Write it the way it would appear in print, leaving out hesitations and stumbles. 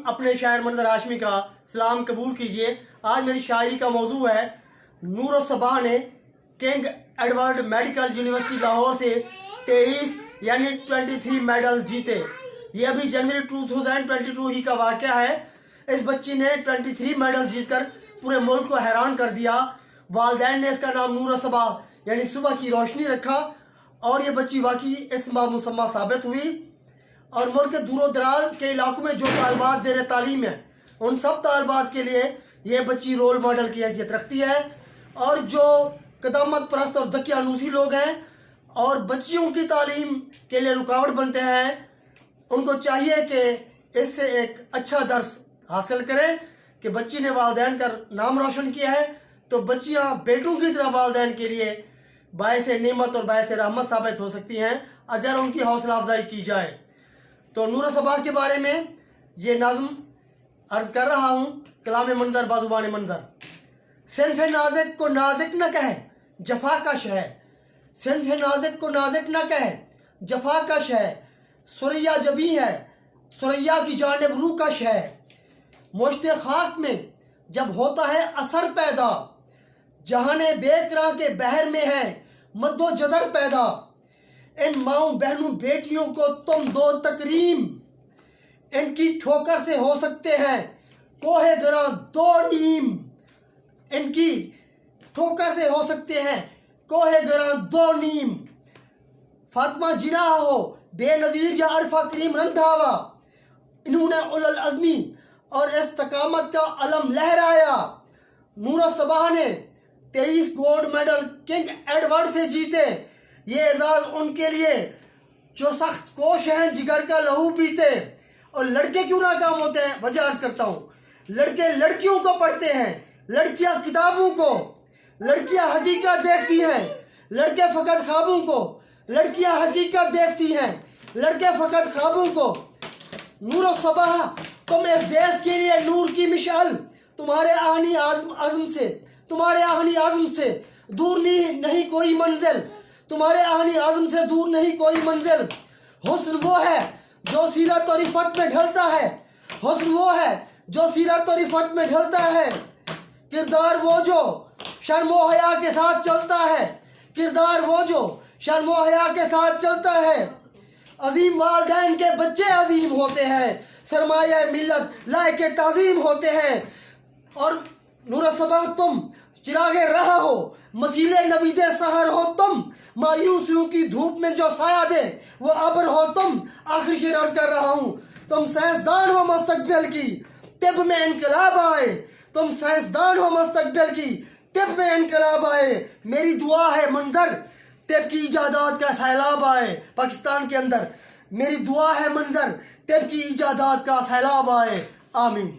अपने शायर मंजर हाशमी का सलाम कबूल कीजिए। आज मेरी शायरी का मौजू है नूर सबा ने king Edward medical university Lahore से 23 यानी 23 मेडल्स जीते। ये अभी जनवरी 2022 ही का वाक़या है। इस बच्ची ने 23 मेडल्स जीतकर पूरे मुल्क को हैरान कर दिया। वालिदैन ने इसका नाम नूर सबा यानी सुबह की रोशनी रखा और ये बच्ची वाकई इस्म मुसम्मा साबित हुई। और मुल्क के दूर दराज के इलाकों में जो तालिबात ज़ेर तालीम है उन सब तालिबात के लिए ये बच्ची रोल मॉडल की हैसियत रखती है। और जो कदामत परस्त और दकियानूसी लोग हैं और बच्चियों की तालीम के लिए रुकावट बनते हैं, उनको चाहिए कि इससे एक अच्छा दर्स हासिल करें कि बच्ची ने वालिदैन का नाम रोशन किया है तो बच्चियां बेटों की तरह वालिदैन के लिए बायस नेमत और बायस रहमत साबित हो सकती हैं अगर उनकी हौसला अफजाई की जाए। तो नूर सबा के बारे में ये नाज़्म अर्ज कर रहा हूँ। कलाम मंजर बाजुबान मंजर। सिन्फ नाज़िक को नाज़िक न कहे जफाकश है, सिन्फ नाज़िक को नाज़िक न कहे जफाकश है। सुरैया जबी है सुरैया की जानिब रूकश है। मुश्ते खाक में जब होता है असर पैदा, जहाने बेकरां के बहर में है मद्दो जदर पैदा। इन माओं बहनों बेटियों को तुम दो तकरीम, इनकी ठोकर से हो सकते हैं कोहे गरां दो नीम, इनकी ठोकर से हो सकते हैं कोहे गरां दो नीम। फातिमा जिना हो बेनज़ीर या अरफा करीम रंधावा, इन्होंने उलल अज़मी और इस्तकामत का अलम लहराया। नूर सबा ने 23 गोल्ड मेडल किंग एडवर्ड से जीते। ये एजाज उनके लिए जो सख्त कोश हैं, जिगर का लहू पीते। और लड़के क्यों नाकाम होते हैं? वजह अर्ज करता हूँ। लड़के लड़कियों को पढ़ते हैं, लड़कियां किताबों को, लड़कियां हकीकत देखती हैं, लड़के फकत ख्वाबों को, लड़कियां हकीकत देखती हैं, लड़के फकत ख्वाबों को। नूर सबा तुम इस देश के लिए नूर की मिसाल, तुम्हारे आहनी आज़म से, तुम्हारे आहनी आज़म से दूर नहीं कोई मंजिल, तुम्हारे आहनी आज़म से दूर नहीं कोई मंजिल। हुस्न वो है जो सीरत और इफ़त में ढलता है, हुस्न वो है जो सीरत और इफ़त में ढलता है। किरदार वो जो शर्म व हया के साथ चलता है, किरदार वो जो शर्म व हया के साथ चलता है। अजीम वालिदैन के बच्चे अजीम होते हैं, सरमाया मिल्लत लायके ताज़ीम होते हैं। और नूर सबा तुम चिरागे राह हो, मसीले नबीदे सहर हो तुम, मायूसियों की धूप में जो साया दे वो अबर हो तुम। आखिरी शेर अर्ज कर रहा हूँ। तुम साइंसदान हो मुस्तकबिल की तिब में इनकलाब आए, तुम साइंसदान हो मुस्तकबिल की तिब में इनकलाब आए। मेरी दुआ है मंजर तिब की इजादात का सैलाब आए पाकिस्तान के अंदर। मेरी दुआ है मंजर तिब की इजादात का सैलाब आए। आमीन।